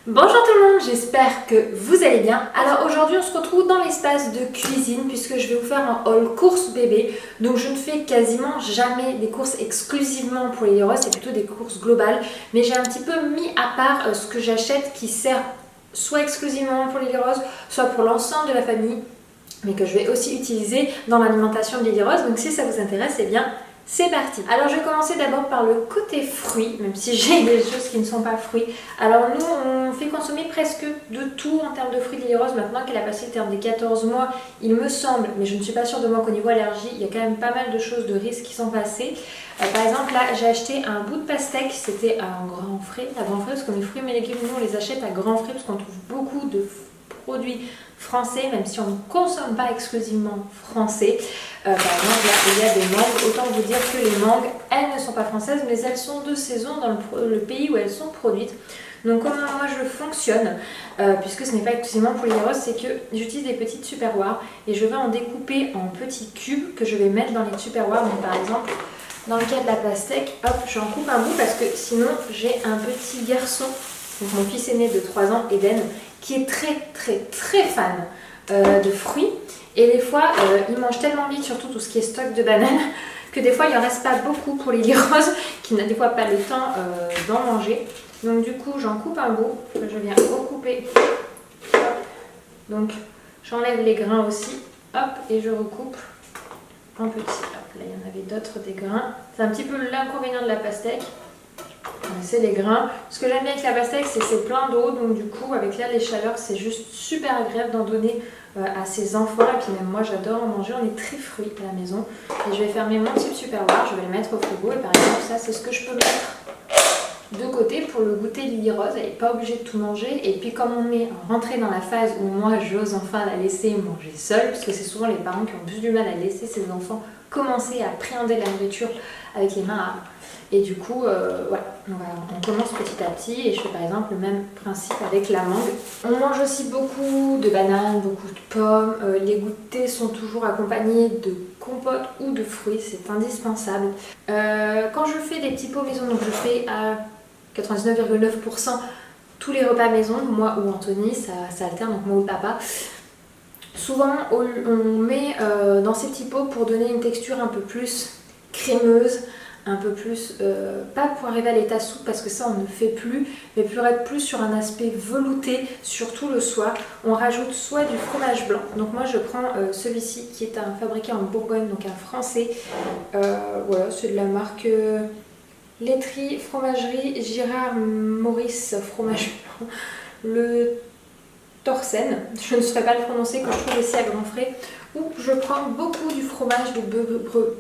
Bonjour tout le monde, j'espère que vous allez bien. Alors aujourd'hui on se retrouve dans l'espace de cuisine puisque je vais vous faire un haul courses bébé. Donc je ne fais quasiment jamais des courses exclusivement pour les Roses, c'est plutôt des courses globales. Mais j'ai un petit peu mis à part ce que j'achète qui sert soit exclusivement pour les Roses, soit pour l'ensemble de la famille, mais que je vais aussi utiliser dans l'alimentation de Lily Rose. Donc si ça vous intéresse, eh bien c'est parti. Alors je vais commencer d'abord par le côté fruits, même si j'ai des choses qui ne sont pas fruits. Alors nous on fait consommer presque de tout en termes de fruits de Lily Rose maintenant qu'elle a passé le terme des 14 mois, il me semble, mais je ne suis pas sûre de moi qu'au niveau allergie, il y a quand même pas mal de choses de risques qui sont passées. Par exemple là j'ai acheté un bout de pastèque, c'était à grand frais, parce que mes fruits et mes légumes nous on les achète à grand frais parce qu'on trouve beaucoup de produits français, même si on ne consomme pas exclusivement français. Par exemple, là, il y a des mangues. Autant vous dire que les mangues, elles ne sont pas françaises, mais elles sont de saison dans le pays où elles sont produites. Donc comment moi je fonctionne, puisque ce n'est pas exclusivement pour les roses, c'est que j'utilise des petites tupperwares et je vais en découper en petits cubes que je vais mettre dans les tupperwares. Donc par exemple, dans le cas de la pastèque, hop, j'en coupe un bout parce que sinon j'ai un petit garçon, donc mon fils aîné de 3 ans, Eden, qui est très fan de fruits. Et des fois, il mange tellement vite, surtout tout ce qui est stock de bananes, que des fois, il n'en reste pas beaucoup pour les roses, qui n'a des fois pas le temps d'en manger. Donc du coup, j'en coupe un bout, que je viens recouper. Hop. Donc, j'enlève les grains aussi, hop, et je recoupe en petits. Hop, là, il y en avait d'autres, des grains. C'est un petit peu l'inconvénient de la pastèque. C'est les grains. Ce que j'aime bien avec la pastèque, c'est que c'est plein d'eau, donc du coup avec là les chaleurs, c'est juste super agréable d'en donner à ses enfants. Et puis même moi j'adore en manger, on est très fruits à la maison. Et je vais fermer mon type superware, je vais le mettre au frigo. Et par exemple ça c'est ce que je peux mettre de côté pour le goûter Lily Rose. Elle n'est pas obligée de tout manger. Et puis comme on est rentré dans la phase où moi j'ose enfin la laisser manger seule, parce que c'est souvent les parents qui ont plus du mal à laisser ses enfants commencer à appréhender la nourriture avec les mains. Et du coup, voilà, on commence petit à petit et je fais par exemple le même principe avec la mangue. On mange aussi beaucoup de bananes, beaucoup de pommes. Les goûters sont toujours accompagnés de compote ou de fruits, c'est indispensable. Quand je fais des petits pots maison, donc je fais à 99,9% tous les repas maison, moi ou Anthony, ça alterne, donc moi ou papa. Souvent, on met dans ces petits pots pour donner une texture un peu plus crémeuse, un peu plus, pas pour arriver à l'état soupe parce que ça on ne fait plus, mais pour être plus sur un aspect velouté, surtout le soir. On rajoute soit du fromage blanc, donc moi je prends celui-ci qui est un fabriqué en Bourgogne, donc un français, voilà, c'est de la marque Laiterie, Fromagerie, Girard Maurice, fromage blanc, le Torsen, je ne saurais pas le prononcer, que je trouve aussi à grands frais, où je prends beaucoup du fromage de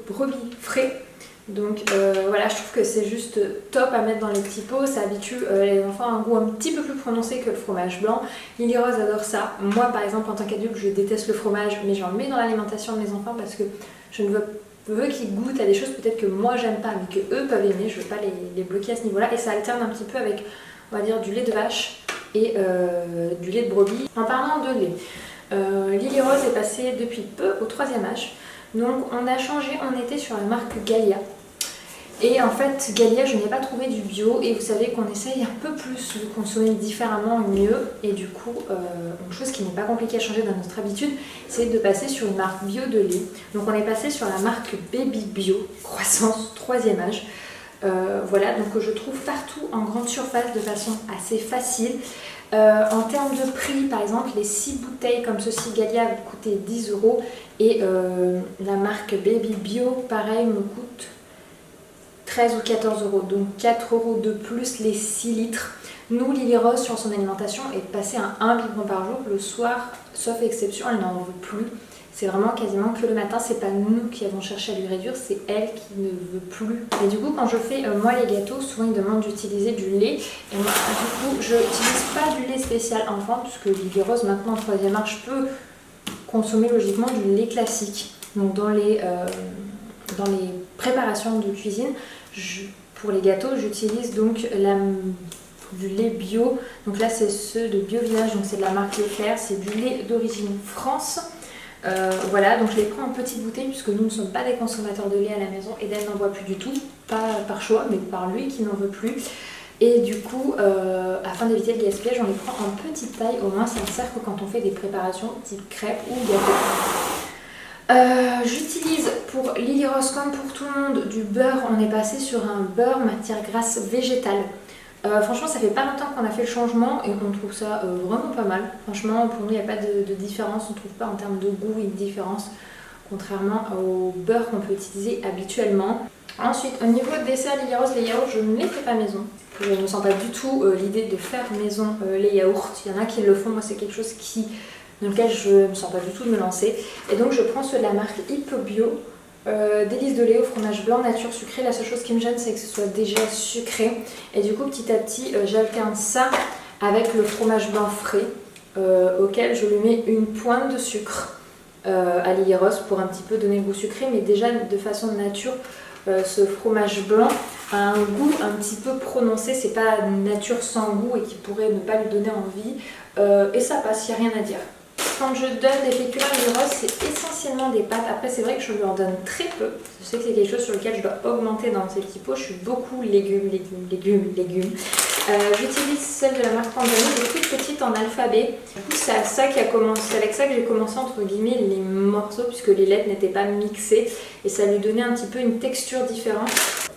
brebis frais. Donc voilà, je trouve que c'est juste top à mettre dans les petits pots, ça habitue les enfants à un goût un petit peu plus prononcé que le fromage blanc. Lily Rose adore ça. Moi par exemple en tant qu'adulte je déteste le fromage, mais j'en mets dans l'alimentation de mes enfants parce que je ne veux qu'ils goûtent à des choses peut-être que moi j'aime pas mais que eux peuvent aimer. Je veux pas les bloquer à ce niveau là et ça alterne un petit peu avec, on va dire, du lait de vache et du lait de brebis. En parlant de lait, Lily Rose est passée depuis peu au 3e âge. Donc on a changé, on était sur la marque Gallia. Et en fait, Gallia, je n'ai pas trouvé du bio. Et vous savez qu'on essaye un peu plus de consommer différemment et mieux. Et du coup, une chose qui n'est pas compliquée à changer dans notre habitude, c'est de passer sur une marque bio de lait. Donc on est passé sur la marque Baby Bio, croissance 3e âge. Voilà, donc je trouve partout en grande surface de façon assez facile. En termes de prix, par exemple, les 6 bouteilles comme ceci, Gallia va coûter 10 € et la marque Baby Bio, pareil, me coûte 13 ou 14 €, donc 4 € de plus les 6 litres. Nous, Lily Rose, sur son alimentation, est passée à 1 biberon par jour. Le soir, sauf exception, elle n'en veut plus. C'est vraiment quasiment que le matin, c'est pas nous qui avons cherché à lui réduire, c'est elle qui ne veut plus. Et du coup, quand je fais moi les gâteaux, souvent ils demandent d'utiliser du lait. Et moi, du coup, je n'utilise pas du lait spécial enfant, puisque Lily Rose, maintenant en 3e âge, peut consommer logiquement du lait classique. Donc dans les préparations de cuisine, pour les gâteaux, j'utilise donc du lait bio. Donc là, c'est ceux de Bio Village, donc c'est de la marque Leclerc, c'est du lait d'origine France. Voilà, donc je les prends en petites bouteilles puisque nous ne sommes pas des consommateurs de lait à la maison. Eden n'en boit plus du tout, pas par choix, mais par lui qui n'en veut plus. Et du coup, afin d'éviter le gaspillage, on les prend en petite taille. Au moins, ça ne sert que quand on fait des préparations type crêpes ou gâteaux. J'utilise pour Lily Rose comme pour tout le monde du beurre. On est passé sur un beurre matière grasse végétale. Franchement, ça fait pas longtemps qu'on a fait le changement et on trouve ça vraiment pas mal. Franchement, pour nous, il n'y a pas de différence. On ne trouve pas en termes de goût une différence, contrairement au beurre qu'on peut utiliser habituellement. Ensuite, au niveau de dessert Lily Rose, les yaourts, je ne les fais pas maison. Je ne sens pas du tout l'idée de faire maison les yaourts. Il y en a qui le font, moi c'est quelque chose dans lequel je ne me sens pas du tout de me lancer. Et donc je prends ceux de la marque Hippo Bio, délices de lait au fromage blanc nature sucré. La seule chose qui me gêne, c'est que ce soit déjà sucré. Et du coup, petit à petit, j'alterne ça avec le fromage blanc frais, auquel je lui mets une pointe de sucre à Lily Rose pour un petit peu donner le goût sucré, mais déjà de façon nature. Ce fromage blanc a un goût un petit peu prononcé, c'est pas nature sans goût et qui pourrait ne pas lui donner envie, et ça passe, il n'y a rien à dire. Quand je donne des féculents à Lily Rose, c'est essentiellement des pâtes. Après, c'est vrai que je lui en donne très peu. Je sais que c'est quelque chose sur lequel je dois augmenter dans ces petits pots. Je suis beaucoup légumes. J'utilise celle de la marque Pandani, des toutes petites en alphabet. Du coup, c'est avec ça que j'ai commencé entre guillemets les morceaux, puisque les lettres n'étaient pas mixées et ça lui donnait un petit peu une texture différente.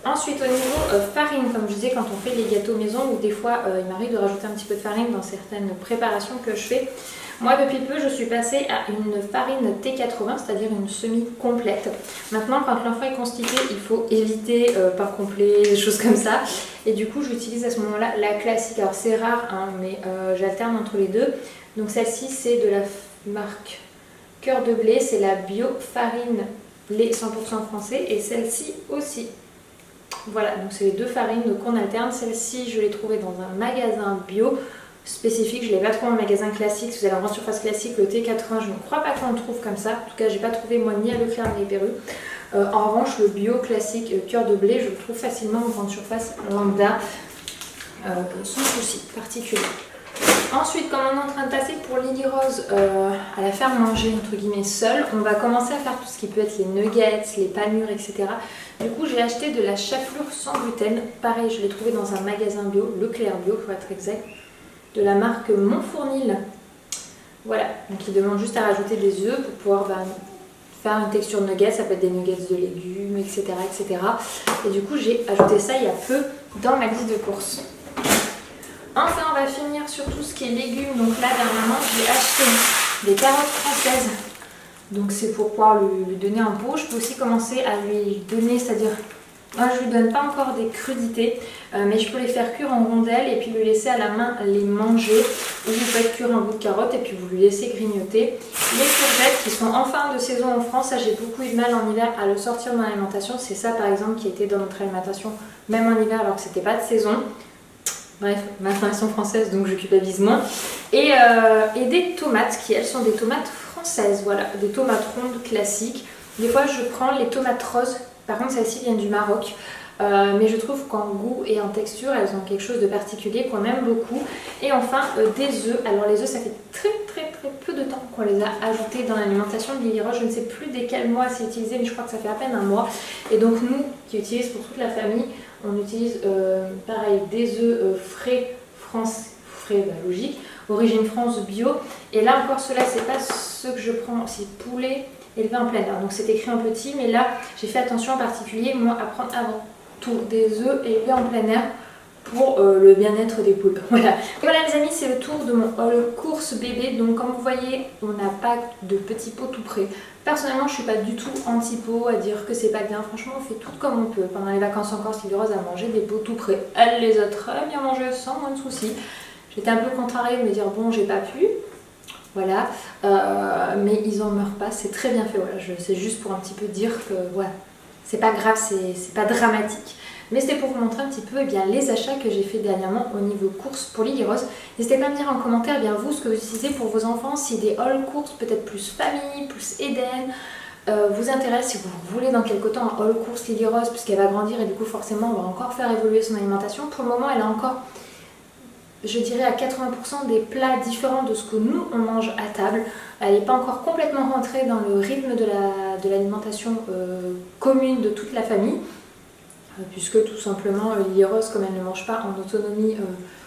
Ensuite, au niveau farine, comme je disais, quand on fait les gâteaux maison, ou des fois il m'arrive de rajouter un petit peu de farine dans certaines préparations que je fais. Moi, depuis peu, je suis passée à une farine T80, c'est-à-dire une semi-complète. Maintenant, quand l'enfant est constipé, il faut éviter pain complet, des choses comme ça. Et du coup, j'utilise à ce moment-là la classique. Alors, c'est rare, hein, mais j'alterne entre les deux. Donc, celle-ci, c'est de la marque Cœur de Blé. C'est la bio farine lait 100% français. Et celle-ci aussi. Voilà, donc c'est les deux farines qu'on alterne. Celle-ci, je l'ai trouvée dans un magasin bio spécifique, je ne l'ai pas trouvé en magasin classique. Si vous allez en grande surface classique, le T80, je ne crois pas qu'on le trouve comme ça. En tout cas, j'ai pas trouvé moi ni à Leclerc ni à Perru. En revanche, le bio classique Cœur de Blé, je le trouve facilement en grande surface lambda, sans souci particulier. Ensuite, comme on est en train de passer pour Lily Rose à la faire manger entre guillemets seule, on va commencer à faire tout ce qui peut être les nuggets, les panures, etc. Du coup, j'ai acheté de la chapelure sans gluten. Pareil, je l'ai trouvé dans un magasin bio, Leclerc bio pour être exact, de la marque Montfournil. Voilà, donc il demande juste à rajouter des œufs pour pouvoir faire une texture de nuggets. Ça peut être des nuggets de légumes, etc. etc. Et du coup, j'ai ajouté ça il y a peu dans ma liste de courses. Enfin, on va finir sur tout ce qui est légumes. Donc là, dernièrement, j'ai acheté des carottes françaises. Donc c'est pour pouvoir lui donner un pot. Je peux aussi commencer à lui donner, c'est-à-dire, moi je lui donne pas encore des crudités, mais je peux les faire cuire en rondelles et puis lui laisser à la main les manger. Ou vous faites cuire un bout de carotte et puis vous lui laissez grignoter. Les courgettes qui sont en fin de saison en France, ça j'ai beaucoup eu de mal en hiver à le sortir de mon alimentation. C'est ça par exemple qui a été dans notre alimentation, même en hiver alors que c'était pas de saison. Bref, ma formation française, donc je culpabilise moins. Et des tomates qui, elles, sont des tomates françaises. Voilà, des tomates rondes classiques. Des fois, je prends les tomates roses. Par contre, celles-ci viennent du Maroc. Mais je trouve qu'en goût et en texture, elles ont quelque chose de particulier qu'on aime beaucoup. Et enfin, des œufs. Alors, les œufs, ça fait très peu de temps qu'on les a ajoutés dans l'alimentation de Lily Rose. Je ne sais plus desquels mois c'est utilisé, mais je crois que ça fait à peine un mois. Et donc, nous, qui utilisons pour toute la famille, on utilise pareil des œufs frais, logique, origine France bio. Et là encore, ceux-là, c'est pas ceux que je prends, c'est poulet élevé en plein air. Donc c'est écrit en petit, mais là, j'ai fait attention en particulier, moi, à prendre avant tout des œufs élevés en plein air pour le bien-être des poules. Voilà. Voilà les amis, c'est le tour de mon haul course bébé. Donc comme vous voyez, on n'a pas de petits pots tout prêts. Personnellement, je suis pas du tout anti-pot à dire que c'est pas bien. Franchement, on fait tout comme on peut. Pendant les vacances en Corse, Lily Rose a mangé des pots tout prêts. Elle les a très bien mangés sans moins de soucis. J'étais un peu contrariée de me dire bon, j'ai pas pu. Voilà, mais ils en meurent pas, c'est très bien fait. Voilà, c'est juste pour un petit peu dire que voilà, c'est pas grave, c'est pas dramatique. Mais c'était pour vous montrer un petit peu les achats que j'ai fait dernièrement au niveau course pour Lily Rose. N'hésitez pas à me dire en commentaire vous ce que vous utilisez pour vos enfants, si des hauls courses, peut-être plus famille, plus Eden, vous intéresse, si vous voulez dans quelque temps un haul course Lily Rose, puisqu'elle va grandir et du coup forcément on va encore faire évoluer son alimentation. Pour le moment elle a encore, je dirais à 80% des plats différents de ce que nous on mange à table. Elle n'est pas encore complètement rentrée dans le rythme de l'alimentation commune de toute la famille. puisque tout simplement Lily Rose, comme elle ne mange pas en autonomie,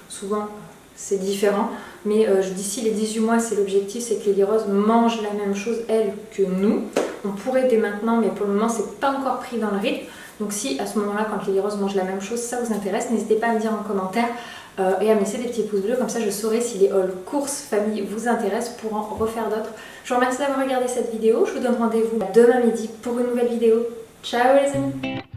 souvent c'est différent. Mais d'ici les 18 mois, c'est l'objectif, c'est que Lily Rose mange la même chose, elle, que nous. On pourrait dès maintenant, mais pour le moment, c'est pas encore pris dans le rythme. Donc si à ce moment-là, quand Lily Rose mange la même chose, ça vous intéresse, n'hésitez pas à me dire en commentaire et à me laisser des petits pouces bleus, comme ça je saurai si les hauls courses famille vous intéressent pour en refaire d'autres. Je vous remercie d'avoir regardé cette vidéo, je vous donne rendez-vous demain midi pour une nouvelle vidéo. Ciao les amis!